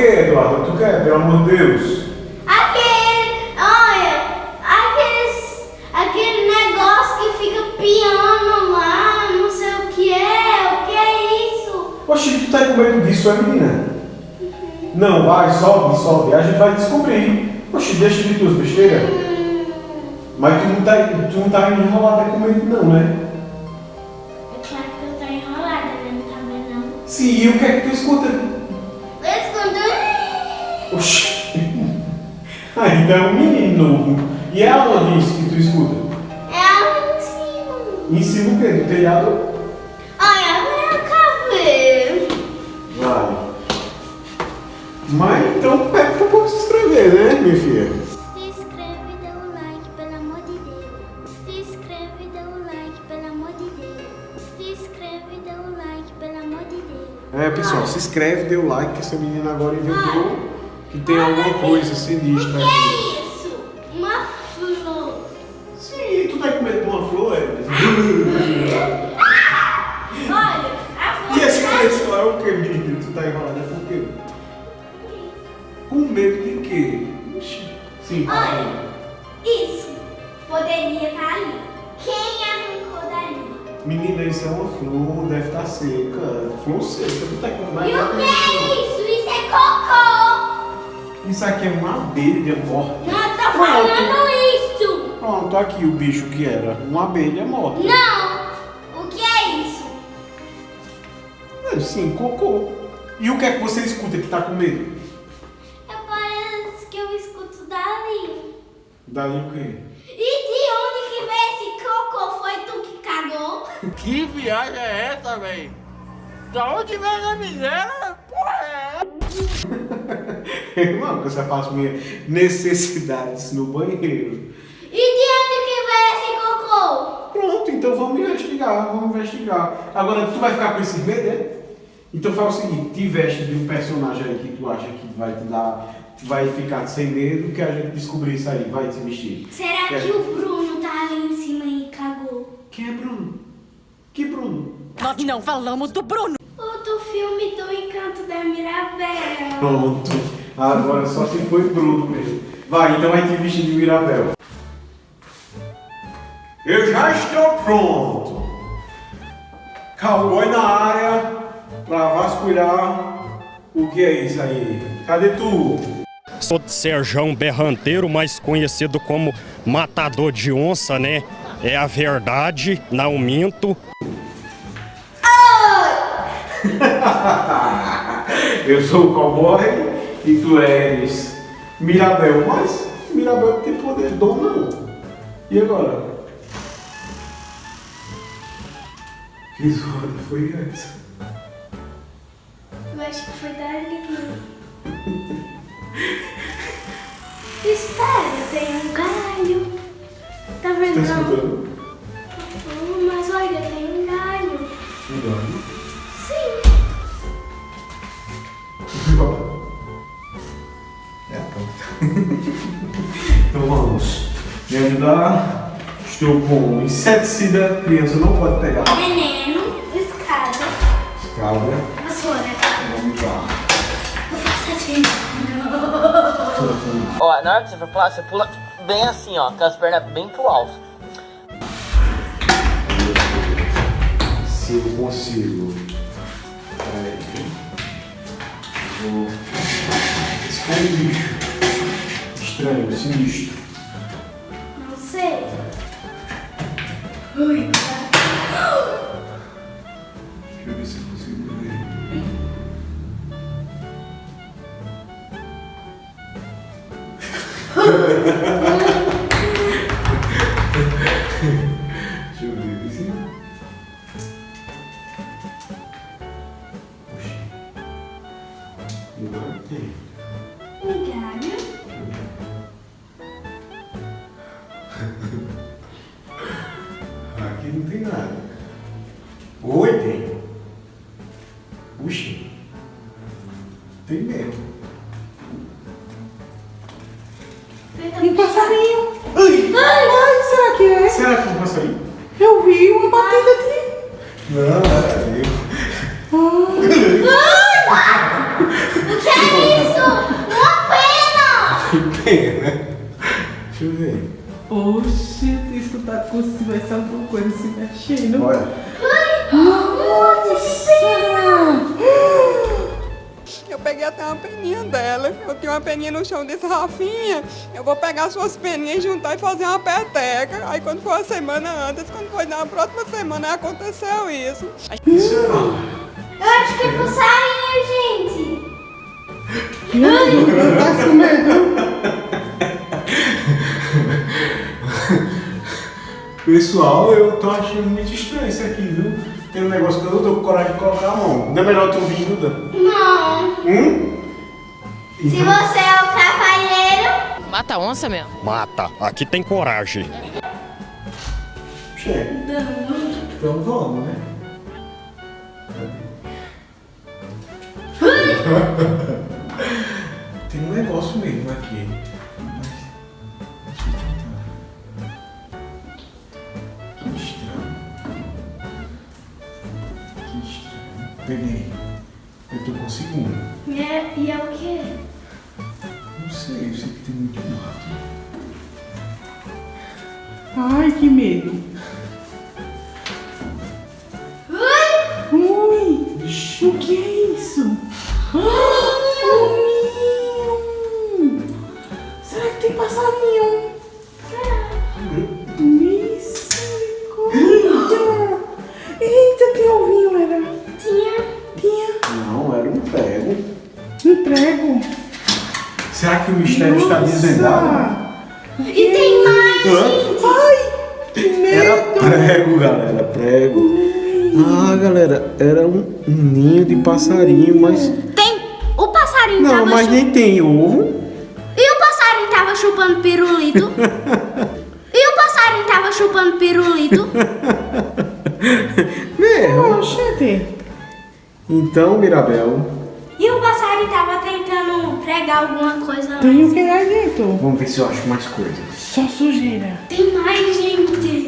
Eduardo? Tu quer, pelo amor de Deus? Aquele negócio que fica piano lá, não sei o que é isso? Oxi, tu tá com medo disso, é menina? Não, vai, sobe, a gente vai descobrir. Oxi, deixa de tuas besteiras. Mas tu não tá enrolada com medo não, né? É claro que eu tô enrolada, né? Não tá vendo não? Sim, e o que é que tu escuta? Oxi. Ainda é um menino novo. E é aonde isso que tu escuta? É ali em cima. Em cima o quê? Do telhado? Ai, a minha cabeça. Vai. Mas então pega pra poder se inscrever, né, minha filha? Se inscreve e dá o like, pelo amor de Deus. Se inscreve e dá o like, pelo amor de Deus. Se inscreve e dá o like, pelo amor de Deus. É, pessoal, se inscreve, dê o like, que essa menina agora inventou que tem alguma coisa sinistra O que aqui. é isso? Uma flor. Sim, tu tá com medo de uma flor, é? Olha, a flor. E esse lá é o que, menino? Tu tá enrolada por quê? Com medo de quê? Ixi. Sim, Olha, isso poderia estar ali. Quem arrancou dali? menina, isso é uma flor, deve estar seca. Flor seca, tu tá com mais E o nada que disso, é isso? Isso é cocô. não. Isso aqui é uma abelha morta. Não, eu tô falando isso. Pronto, aqui o bicho que era. Uma abelha morta. Não. O que é isso? Sim, cocô. E o que é que você escuta que tá com medo? Parece que eu escuto dali. Dali o quê? E de onde que veio esse cocô? Foi tu que cagou? Que viagem é essa, velho? Da onde vem a miséria? Porra é essa? Não, que você faz minhas necessidades no banheiro. E de onde que veio esse cocô? Pronto, então vamos investigar. Agora, tu vai ficar com esse medo, é? Então faz o seguinte, te veste de um personagem aí que tu acha que vai te dar, vai ficar sem medo, que a gente descobrir isso aí, vai te vestir. Será que o Bruno tá ali em cima e cagou? Quem é Bruno? Que Bruno? Nós não falamos do Bruno. O do filme do Encanto da Mirabel. Pronto, agora só se foi Bruno mesmo. Vai, então vai te vestir de Mirabel. Eu já estou pronto. Cowboy na área pra vasculhar o que é isso aí. Cadê tu? Sou de Serjão Berranteiro, mais conhecido como Matador de Onça, né? É a verdade, não minto. Eu sou o cowboy e tu és Mirabel, mas Mirabel não tem poder dom não. E agora? Que zoada foi essa? Eu acho que foi dali. Espera, tem um galho. Tá vendo? Tá escutando? Mas olha, tem um galho. Cuidado. Sim. É a porta. Então vamos. Me ajudar. Estou com inseticida. Criança não pode pegar. Veneno, escada, Escada. vassoura. Vamos lá. Eu faço assim. Ó, na hora que você for pular, você pula bem assim, ó, com as pernas bem pro alto. Se eu consigo. Peraí. Vou. Esse foi um bicho. Estranho, sinistro. Não sei. Ui. Deixa eu ver se eu consigo ver. Deixa eu ver assim. Puxa. Não tem. Um galho. Aqui não tem nada. Oi, tem. Puxa. Tem mesmo. Um passarinho. Ai, Será que é? Será que eu posso sair? Eu vi uma batida de... Não, era eu. o que é isso? Uma pena! Que pena. Deixa eu ver. Oxe, isso tá como se tivesse alguma coisa se mexendo. Olha. Nossa! Eu peguei até uma peninha dela. Eu tinha uma peninha no chão, disse, Rafinha, eu vou pegar suas peninhas, juntar e fazer uma peteca. Aí quando foi uma semana antes, quando foi na próxima semana, aconteceu isso. Isso não. Eu acho que é passarinho, gente. Tá com medo? Pessoal, eu tô achando muito estranho isso aqui, viu? Tem um negócio que eu não tô com coragem de colocar a mão. Não é melhor tu vir, Duda? Não. Se você é o cavaleiro, Mata a onça mesmo. Mata, aqui tem coragem. Chega. Então vamos, né? Tem um negócio mesmo aqui. Mas... deixa eu tentar. Que estranho. Que estranho. Peguei. Eu tô conseguindo. e é o quê? Não sei, eu sei que tem muito mato. Ai, que medo. Ui! Ixi. O que é isso? Um ninho! Será que tem passarinho? Misericórdia! Eita, tem ovinho, era? Tinha. Tinha Não, era um prego. um prego. Será que o mistério está desvendado? E tem mais, Hã? gente. Ai, que medo! Era prego, galera, prego. Ah, galera, era um ninho de passarinho, mas... Tem. O passarinho Não, tava mas nem tem ovo. E o passarinho tava chupando pirulito? E o passarinho tava chupando pirulito? Mesmo. Oxente! Então, Mirabel, E o passarinho tava tentando pregar alguma coisa lá. Tem o que aí dentro? vamos ver se eu acho mais coisas. Só sujeira. Tem mais, gente.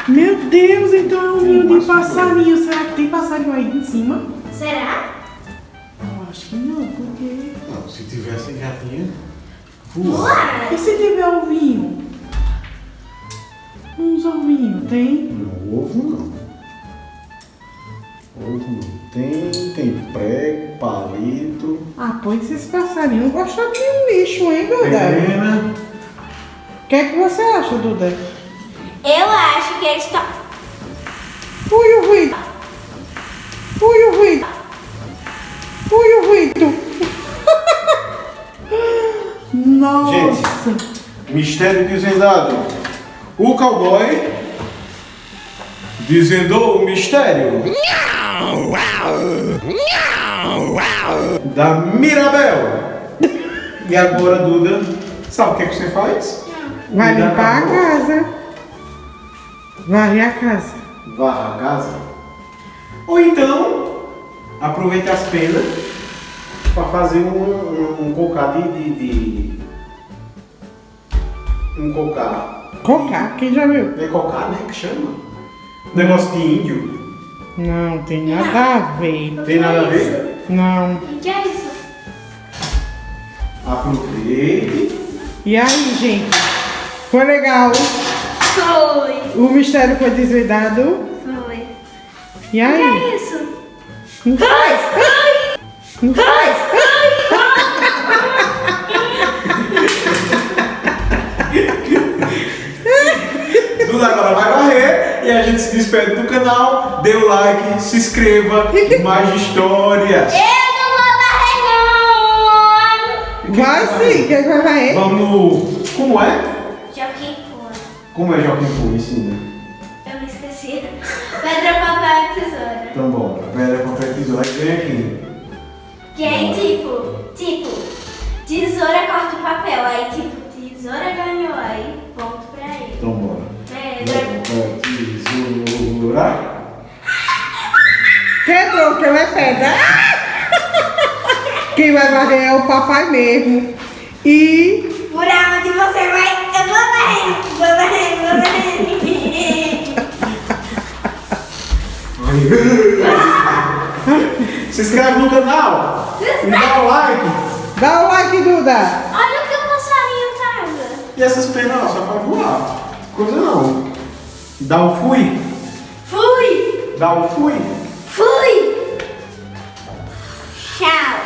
Meu Deus, então é um ninho de passarinho. Será que tem passarinho aí em cima? Será? Eu acho que não, porque... Não, se tivesse já tinha. Uai. E se tiver ovinho? Uns ovinhos, tem? Não, ovo não. Ovo não tem, tem prego, palito, Ah, pois esses passarinhos gostam de um lixo, hein, Duda? pena. O que é que você acha, Duda? Eu acho que eles estão. Ui, o ruído! Ui, o ruído! Ui, o ruído! Nossa! Mistério desvendado. O cowboy desvendou o mistério da Mirabel. E agora, Duda, sabe o que é que você faz? Vai Cuidar limpar a da boca. casa. Varrer a casa. Varra a casa. Ou então, aproveite as penas para fazer um cocá um cocá. Cocar, quem já viu? É cocá, né? Que chama? Negócio de índio. Não, tem nada a ver. Tem nada a ver? Não. O que é isso? Aproveite. E aí, gente? Foi legal? Foi. O mistério foi desvendado? Foi. E O que aí? é isso? Não faz? Não faz? Duda agora vai varrer e a gente se despede do canal. Dê o like, se inscreva. Mais histórias. Eu não vou varrer, não. Vai sim, quer que vai varrer? Vamos. Como é? Joaquim Pô. Como é Joaquim Pô? Ensina. Eu me esqueci. Pedra, papel e tesoura. Então bora. Pedra, papel, tesoura. Vem aqui. Que aí, tipo, tesoura corta o papel. Aí, tipo, tesoura ganhou. Aí, ponto pra ele. Então bora. Pedra. Papel, tesoura. Quebrou, que ela é pedra. Quem vai varrer é o papai mesmo. E Por onde você vai? Eu vou varrer. Vou varrer, vou varrer. Se inscreve no canal. E dá o like. Dá o like, Duda. Olha o que o passarinho tava. E essas penas ó, só pra voar. Coisa não. Dá o fui. Fui! Dá o fui. Fui! Tchau!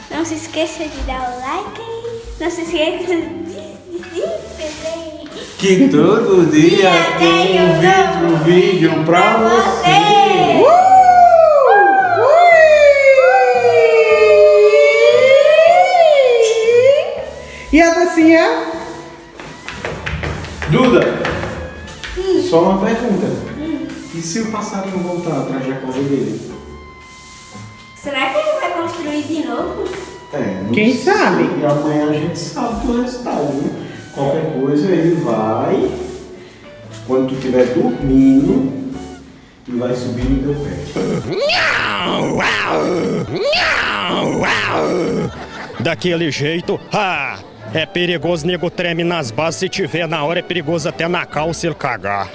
Não se esqueça de dar o like. Não se esqueça de se inscrever. Que todo dia tem um vídeo pra você. E a docinha? Duda, só uma pergunta. E se o passarinho voltar atrás da casa dele? Será que ele vai construir de novo? Não Quem sei. sabe? E amanhã a gente sabe do resultado, viu? Qualquer coisa ele vai, quando tu estiver dormindo, e vai subir no teu pé. Daquele jeito, é perigoso nego treme nas bases, se tiver na hora é perigoso até na calça ele cagar.